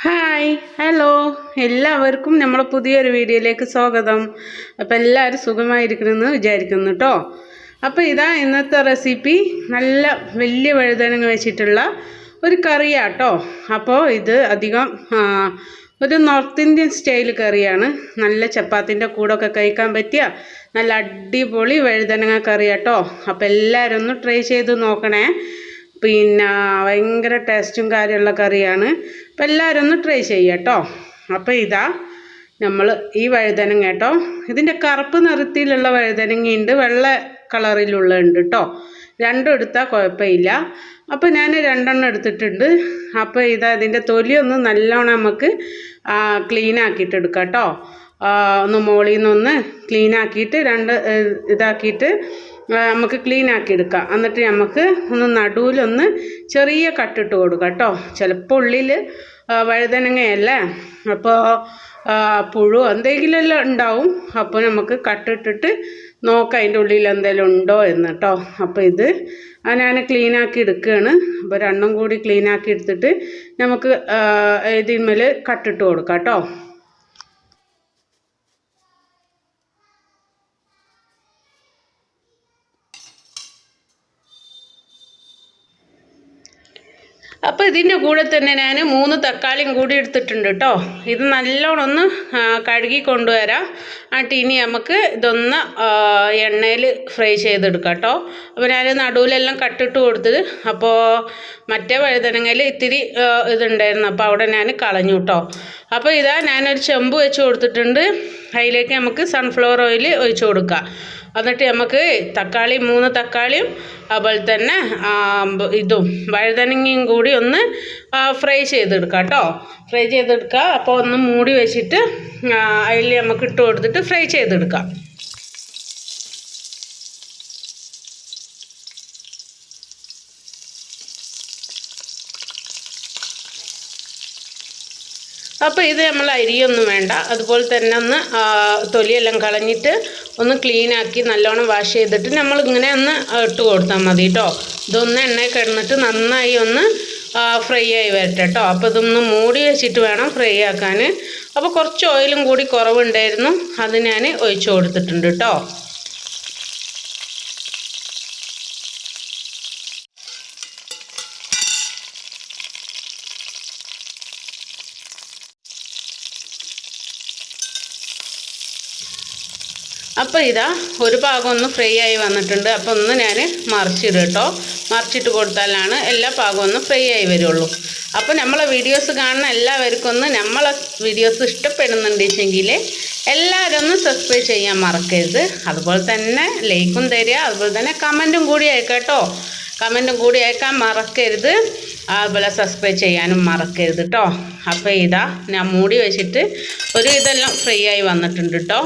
Hi hello എല്ലാവർക്കും നമ്മളെ പുതിയൊരു വീഡിയോയിലേക്ക് സ്വാഗതം. അപ്പോൾ എല്ലാവരും സുഖമായിരിക്കണമെന്ന് വിചാരിക്കുന്നു കേട്ടോ. അപ്പോൾ ഇതാ ഇന്നത്തെ റെസിപ്പി നല്ല വലിയ വഴുതനങ്ങ വെച്ചിട്ടുള്ള ഒരു കറിയാട്ടോ. അപ്പോൾ ഇത് അധികം ഒരു നോർത്ത് ഇന്ത്യൻ സ്റ്റൈൽ കറിയാണ്. നല്ല ചപ്പാത്തിൻ്റെ കൂടെയൊക്കെ കഴിക്കാൻ പറ്റിയ നല്ല അടിപൊളി വഴുതനങ്ങ കറിയാട്ടോ. അപ്പോൾ എല്ലാവരും ഒന്ന് ട്രൈ ചെയ്ത് നോക്കണേ. പിന്നെ ഭയങ്കര ടേസ്റ്റും കാര്യമുള്ള കറിയാണ്. അപ്പോൾ എല്ലാവരും ഒന്ന് ട്രൈ ചെയ്യുക കേട്ടോ. അപ്പോൾ ഇതാ നമ്മൾ ഈ വഴുതനങ്ങ കേട്ടോ, ഇതിൻ്റെ കറുപ്പ് നിറത്തിലുള്ള വഴുതനങ്ങയുണ്ട്, വെള്ള കളറിലുള്ള ഉണ്ട് കേട്ടോ. രണ്ടും എടുത്താൽ കുഴപ്പമില്ല. അപ്പോൾ ഞാൻ രണ്ടെണ്ണം എടുത്തിട്ടുണ്ട്. അപ്പോൾ ഇതാ ഇതിൻ്റെ തൊലിയൊന്ന് നല്ലോണം നമുക്ക് ക്ലീൻ ആക്കിയിട്ട് എടുക്കാം കേട്ടോ. ഒന്ന് മുകളിൽ നിന്നൊന്ന് ക്ലീൻ ആക്കിയിട്ട് ഇതാക്കിയിട്ട് നമുക്ക് ക്ലീൻ ആക്കി എടുക്കാം. എന്നിട്ട് നമുക്ക് ഒന്ന് നടുവിലൊന്ന് ചെറിയ കട്ടിട്ട് കൊടുക്കാം കേട്ടോ. ചിലപ്പോൾ ഉള്ളിൽ വഴുതനങ്ങയല്ലേ, അപ്പോൾ പുഴു എന്തെങ്കിലും എല്ലാം ഉണ്ടാവും. അപ്പോൾ നമുക്ക് കട്ടിട്ടിട്ട് നോക്കാം അതിൻ്റെ ഉള്ളിൽ എന്തെങ്കിലും ഉണ്ടോ എന്ന് കേട്ടോ. അപ്പോൾ ഇത് ഞാൻ ക്ലീൻ ആക്കി എടുക്കുകയാണ്. അപ്പോൾ രണ്ടും കൂടി ക്ലീൻ ആക്കി എടുത്തിട്ട് നമുക്ക് ഇതിന്മേൽ കട്ടിട്ട് കൊടുക്കാം കേട്ടോ. അപ്പോൾ ഇതിൻ്റെ കൂടെ തന്നെ ഞാൻ 3 തക്കാളിയും കൂടി എടുത്തിട്ടുണ്ട് കേട്ടോ. ഇത് നല്ലോണം ഒന്ന് കഴുകി കൊണ്ടുവരാം. ഇനി നമുക്ക് ഇതൊന്ന് എണ്ണയിൽ ഫ്രൈ ചെയ്തെടുക്കാം കേട്ടോ. അപ്പോൾ ഞാൻ നടുവിലെല്ലാം കട്ടിട്ട് കൊടുത്തത്. അപ്പോൾ മറ്റേ വഴുതനങ്ങയിൽ ഇത്തിരി ഇതുണ്ടായിരുന്നു, അപ്പോൾ അവിടെ ഞാൻ കളഞ്ഞു കേട്ടോ. അപ്പോൾ ഇതാ ഞാനൊരു ചെമ്പ് വെച്ച് കൊടുത്തിട്ടുണ്ട്. അതിലേക്ക് നമുക്ക് സൺഫ്ലവർ ഓയിൽ ഒഴിച്ച് കൊടുക്കാം. എന്നിട്ട് നമുക്ക് 3 തക്കാളിയും അതുപോലെ തന്നെ ഇതും വഴുതനങ്ങയും കൂടി ഒന്ന് ഫ്രൈ ചെയ്തെടുക്കാം കേട്ടോ. ഫ്രൈ ചെയ്തെടുക്കുക. അപ്പോൾ ഒന്ന് മൂടി വെച്ചിട്ട് അതിൽ നമുക്ക് ഇട്ട് കൊടുത്തിട്ട് ഫ്രൈ ചെയ്തെടുക്കാം. അപ്പോൾ ഇത് നമ്മൾ അരിയൊന്നും വേണ്ട, അതുപോലെ തന്നെ ഒന്ന് തൊലിയെല്ലാം കളഞ്ഞിട്ട് ഒന്ന് ക്ലീനാക്കി നല്ലോണം വാഷ് ചെയ്തിട്ട് നമ്മളിങ്ങനെ ഒന്ന് ഇട്ട് കൊടുത്താൽ മതി കേട്ടോ. ഇതൊന്ന് എണ്ണയിൽ കിടന്നിട്ട് നന്നായി ഒന്ന് ഫ്രൈ ആയി വരട്ടെ കേട്ടോ. അപ്പോൾ ഇതൊന്ന് മൂടി വെച്ചിട്ട് വേണം ഫ്രൈ ആക്കാൻ. അപ്പോൾ കുറച്ച് ഓയിലും കൂടി കുറവുണ്ടായിരുന്നു, അത് ഞാൻ ഒഴിച്ചു കൊടുത്തിട്ടുണ്ട് കേട്ടോ. അപ്പോൾ ഇതാ ഒരു ഭാഗം ഒന്ന് ഫ്രൈ ആയി വന്നിട്ടുണ്ട്. അപ്പോൾ ഒന്ന് ഞാൻ മറിച്ചിടും കേട്ടോ. മറിച്ചിട്ട് കൊടുത്താലാണ് എല്ലാ ഭാഗവും ഒന്ന് ഫ്രൈ ആയി വരുള്ളൂ. അപ്പോൾ നമ്മളെ വീഡിയോസ് കാണുന്ന എല്ലാവർക്കും ഒന്ന് നമ്മളെ വീഡിയോസ് ഇഷ്ടപ്പെടുന്നുണ്ടെങ്കിൽ എല്ലാവരും ഒന്ന് സബ്സ്ക്രൈബ് ചെയ്യാൻ മറക്കരുത്. അതുപോലെ തന്നെ ലൈക്കും തരിക, അതുപോലെ തന്നെ കമൻറ്റും കൂടി അയക്കാം കേട്ടോ. കമൻറ്റും കൂടി അയക്കാൻ മറക്കരുത്, അതുപോലെ സബ്സ്ക്രൈബ് ചെയ്യാനും മറക്കരുത് കേട്ടോ. അപ്പോൾ ഇതാ ഞാൻ മൂടി വെച്ചിട്ട് ഇതെല്ലാം ഫ്രൈ ആയി വന്നിട്ടുണ്ട് കേട്ടോ.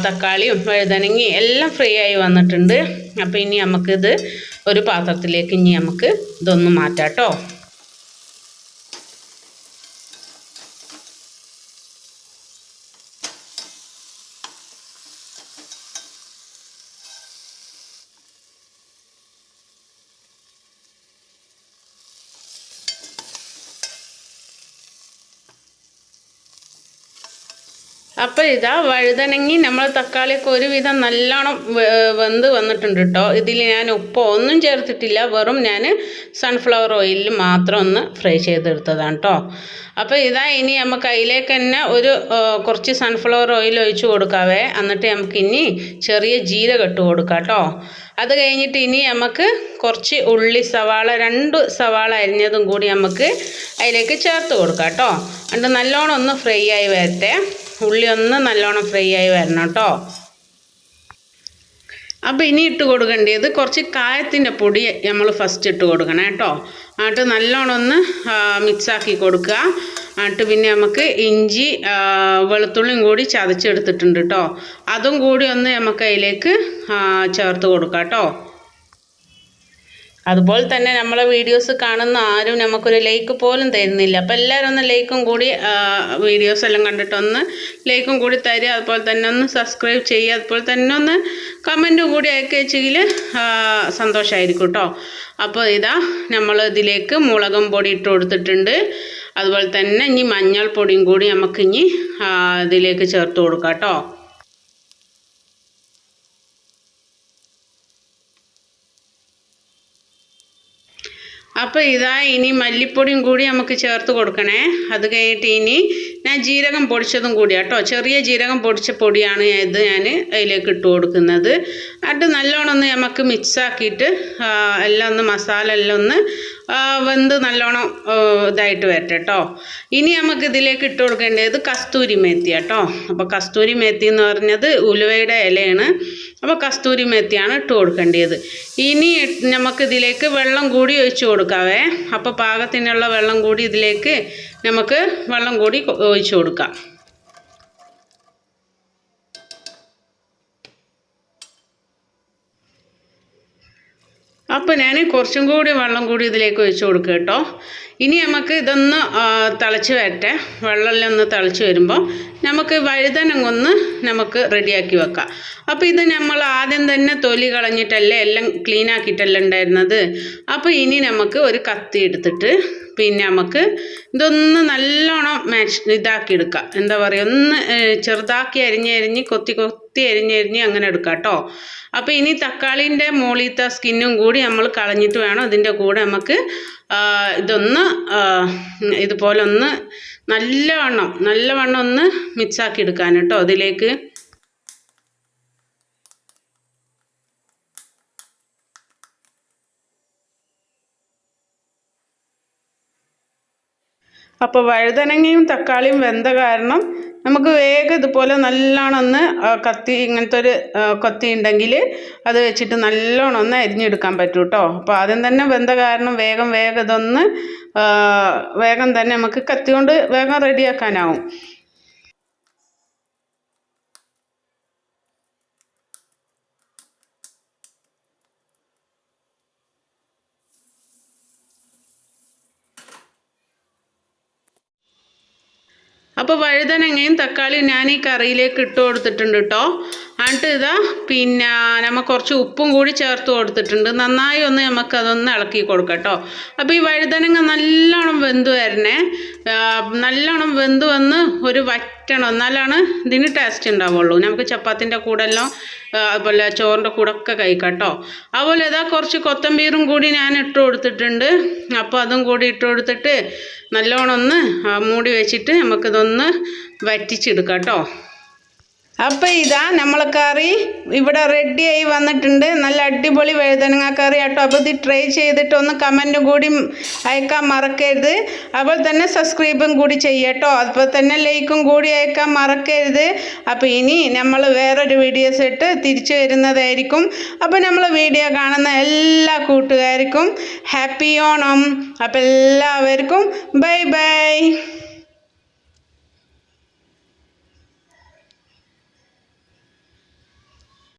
തക്കാളിയും വഴുതനങ്ങയും എല്ലാം ഫ്രൈ ആയി വന്നിട്ടുണ്ട്. അപ്പോൾ ഇനി നമുക്കിത് ഒരു പാത്രത്തിലേക്ക് നമുക്ക് ഇതൊന്ന് മാറ്റാം കേട്ടോ. അപ്പോൾ ഇതാ വഴുതനങ്ങി നമ്മൾ തക്കാളിയൊക്കെ ഒരുവിധം നല്ലോണം വെന്ത് വന്നിട്ടുണ്ട് കേട്ടോ. ഇതിൽ ഞാൻ ഉപ്പോ ഒന്നും ചേർത്തിട്ടില്ല, വെറും ഞാൻ സൺഫ്ലവർ ഓയിലിൽ മാത്രം ഒന്ന് ഫ്രൈ ചെയ്തെടുത്തതാണ് കേട്ടോ. അപ്പോൾ ഇതാ ഇനി നമുക്ക് അതിലേക്ക് തന്നെ കുറച്ച് സൺഫ്ലവർ ഓയിൽ ഒഴിച്ച് കൊടുക്കാവേ. എന്നിട്ട് നമുക്കിനി ചെറിയ ജീരകം ഇട്ട് കൊടുക്കാം കേട്ടോ. അത് കഴിഞ്ഞിട്ട് ഇനി നമുക്ക് കുറച്ച് ഉള്ളി 2 സവാള അരിഞ്ഞതും കൂടി നമുക്ക് അതിലേക്ക് ചേർത്ത് കൊടുക്കാം കേട്ടോ. എന്നിട്ട് നല്ലോണം ഒന്ന് ഫ്രൈ ആയി വരട്ടെ. ഉള്ളി ഒന്ന് നല്ലോണം ഫ്രൈ ആയി വരണം കേട്ടോ. അപ്പോൾ ഇനി ഇട്ട് കൊടുക്കേണ്ടത് കുറച്ച് കായത്തിൻ്റെ പൊടി നമ്മൾ ഫസ്റ്റ് ഇട്ട് കൊടുക്കണം കേട്ടോ. എന്നിട്ട് നല്ലോണം ഒന്ന് മിക്സാക്കി കൊടുക്കുക. എന്നിട്ട് പിന്നെ നമുക്ക് ഇഞ്ചി വെളുത്തുള്ളിയും കൂടി ചതച്ചെടുത്തിട്ടുണ്ട് കേട്ടോ. അതും കൂടി ഒന്ന് നമുക്ക് അതിലേക്ക് ചേർത്ത് കൊടുക്കാം കേട്ടോ. അതുപോലെ തന്നെ നമ്മളെ വീഡിയോസ് കാണുന്ന ആരും നമുക്കൊരു ലൈക്ക് പോലും തരുന്നില്ല. അപ്പോൾ എല്ലാവരും ഒന്ന് ലൈക്കും കൂടി വീഡിയോസ് എല്ലാം കണ്ടിട്ടൊന്ന് ലൈക്കും കൂടി തരിക. അതുപോലെ തന്നെ ഒന്ന് സബ്സ്ക്രൈബ് ചെയ്യുക. അതുപോലെ തന്നെ ഒന്ന് കമൻറ്റും കൂടി അയക്കുക വെച്ചെങ്കിൽ സന്തോഷമായിരിക്കും കേട്ടോ. അപ്പോൾ ഇതാ നമ്മൾ ഇതിലേക്ക് മുളകും പൊടി ഇട്ട് കൊടുത്തിട്ടുണ്ട്. അതുപോലെ തന്നെ ഇനി മഞ്ഞൾപ്പൊടിയും കൂടി നമുക്ക് ഇനി ഇതിലേക്ക് ചേർത്ത് കൊടുക്കാം കേട്ടോ. അപ്പോൾ ഇതാ ഇനി മല്ലിപ്പൊടിയും കൂടി നമുക്ക് ചേർത്ത് കൊടുക്കണേ. അത് കഴിഞ്ഞിട്ട് ഇനി ഞാൻ ജീരകം പൊടിച്ചതും കൂടി കേട്ടോ, ചെറിയ ജീരകം പൊടിച്ച പൊടിയാണ് ഇത് ഞാൻ അതിലേക്ക് ഇട്ട് കൊടുക്കുന്നത്. അത് നല്ലോണം ഒന്ന് നമുക്ക് മിക്സാക്കിയിട്ട് എല്ലാം ഒന്ന് മസാല എല്ലാം ഒന്ന് വെന്ത് നല്ലോണം ഇതായിട്ട് വരട്ടെ കേട്ടോ. ഇനി നമുക്ക് ഇതിലേക്ക് ഇട്ട് കൊടുക്കേണ്ടത് കസ്തൂരി മേത്തി കേട്ടോ. അപ്പോൾ കസ്തൂരി മേത്തി എന്ന് പറഞ്ഞത് ഉലുവയുടെ ഇലയാണ്. അപ്പോൾ കസ്തൂരി മേത്തിയാണ് ഇട്ട് കൊടുക്കേണ്ടത്. ഇനി നമുക്കിതിലേക്ക് വെള്ളം കൂടി ഒഴിച്ച് കൊടുക്കാവേ. അപ്പോൾ പാകത്തിനുള്ള വെള്ളം കൂടി ഇതിലേക്ക് നമുക്ക് വെള്ളം കൂടി ഒഴിച്ച് കൊടുക്കാം. അപ്പോൾ ഞാൻ കുറച്ചും കൂടി വെള്ളം കൂടി ഇതിലേക്ക് ഒഴിച്ച് കൊടുക്കുക കേട്ടോ. ഇനി നമുക്ക് ഇതൊന്ന് തിളച്ച് വരട്ടെ. വെള്ളമെല്ലാം ഒന്ന് തിളച്ച് വരുമ്പോൾ നമുക്ക് വഴുതനങ്ങ ഒന്ന് നമുക്ക് റെഡിയാക്കി വെക്കാം. അപ്പോൾ ഇത് നമ്മൾ ആദ്യം തന്നെ തൊലി കളഞ്ഞിട്ടല്ലേ എല്ലാം ക്ലീൻ ആക്കിയിട്ടല്ലേ ഉണ്ടായിരുന്നത്. അപ്പോൾ ഇനി നമുക്ക് ഒരു കത്തി എടുത്തിട്ട് പിന്നെ നമുക്ക് ഇതൊന്ന് നല്ലോണം ഇതാക്കി എടുക്കാം. എന്താ പറയുക, ഒന്ന് ചെറുതാക്കി അരിഞ്ഞ് കൊത്തി അരിഞ്ഞ് അങ്ങനെ എടുക്കാം കേട്ടോ. അപ്പോൾ ഇനി തക്കാളീൻ്റെ മുകളിലത്തെ സ്കിന്നും കൂടി നമ്മൾ കളഞ്ഞിട്ട് വേണം ഇതിൻ്റെ കൂടെ നമുക്ക് ഇതൊന്ന് ഇതുപോലെ ഒന്ന് നല്ലവണ്ണം ഒന്ന് മിക്സാക്കി എടുക്കാൻ കേട്ടോ അതിലേക്ക്. അപ്പോൾ വഴുതനങ്ങയും തക്കാളിയും വെന്ത കാരണം നമുക്ക് വേഗം ഇതുപോലെ നല്ലോണം ഒന്ന് കത്തി, ഇങ്ങനത്തെ ഒരു കത്തി ഉണ്ടെങ്കിൽ അത് വെച്ചിട്ട് നല്ലോണം ഒന്ന് അരിഞ്ഞെടുക്കാൻ പറ്റും കേട്ടോ. അപ്പോൾ ആദ്യം തന്നെ വെന്ത കാരണം വേഗം ഇതൊന്ന് വേഗം തന്നെ നമുക്ക് കത്തി കൊണ്ട് വേഗം റെഡിയാക്കാനാവും. അപ്പോൾ വഴുതനങ്ങയും തക്കാളിയും ഞാൻ ഈ കറിയിലേക്ക് ഇട്ട് കൊടുത്തിട്ടുണ്ട് കേട്ടോ. എന്നിട്ട് ഇതാ പിന്നെ നമ്മൾ കുറച്ച് ഉപ്പും കൂടി ചേർത്ത് കൊടുത്തിട്ടുണ്ട്. നന്നായി ഒന്ന് നമുക്കതൊന്ന് ഇളക്കി കൊടുക്കാം കേട്ടോ. അപ്പോൾ ഈ വഴുതനങ്ങ നല്ലോണം വെന്ത് വരണേ. നല്ലോണം വെന്ത് വന്ന് ഒരു വറ്റണം, എന്നാലാണ് ഇതിന് ടേസ്റ്റ് ഉണ്ടാവുള്ളൂ. നമുക്ക് ചപ്പാത്തിൻ്റെ കൂടെല്ലാം അതുപോലെ ചോറിൻ്റെ കൂടെ ഒക്കെ കഴിക്കാം കേട്ടോ. അതുപോലെ ഇതാ കുറച്ച് കൊത്തമ്പീറും കൂടി ഞാൻ ഇട്ട് കൊടുത്തിട്ടുണ്ട്. അപ്പോൾ അതും കൂടി ഇട്ട് കൊടുത്തിട്ട് നല്ലോണം ഒന്ന് മൂടി വെച്ചിട്ട് നമുക്കിതൊന്ന് വറ്റിച്ചെടുക്കാം കേട്ടോ. അപ്പോൾ ഇതാ നമ്മൾ കറി ഇവിടെ റെഡിയായി വന്നിട്ടുണ്ട്. നല്ല അടിപൊളി വഴുതനങ്ങ കറി കേട്ടോ. അപ്പോൾ ഇത് ട്രൈ ചെയ്തിട്ട് ഒന്ന് കമൻറ്റും കൂടി അയക്കാൻ മറക്കരുത്. അതുപോലെ തന്നെ സബ്സ്ക്രൈബും കൂടി ചെയ്യട്ടോ. അതുപോലെ തന്നെ ലൈക്കും കൂടി അയക്കാൻ മറക്കരുത്. അപ്പോൾ ഇനി നമ്മൾ വേറൊരു വീഡിയോസ് ഇട്ട് തിരിച്ചു വരുന്നതായിരിക്കും. അപ്പോൾ നമ്മൾ വീഡിയോ കാണുന്ന എല്ലാ കൂട്ടുകാർക്കും ഹാപ്പി ഓണം. അപ്പോൾ എല്ലാവർക്കും ബൈ ബൈ.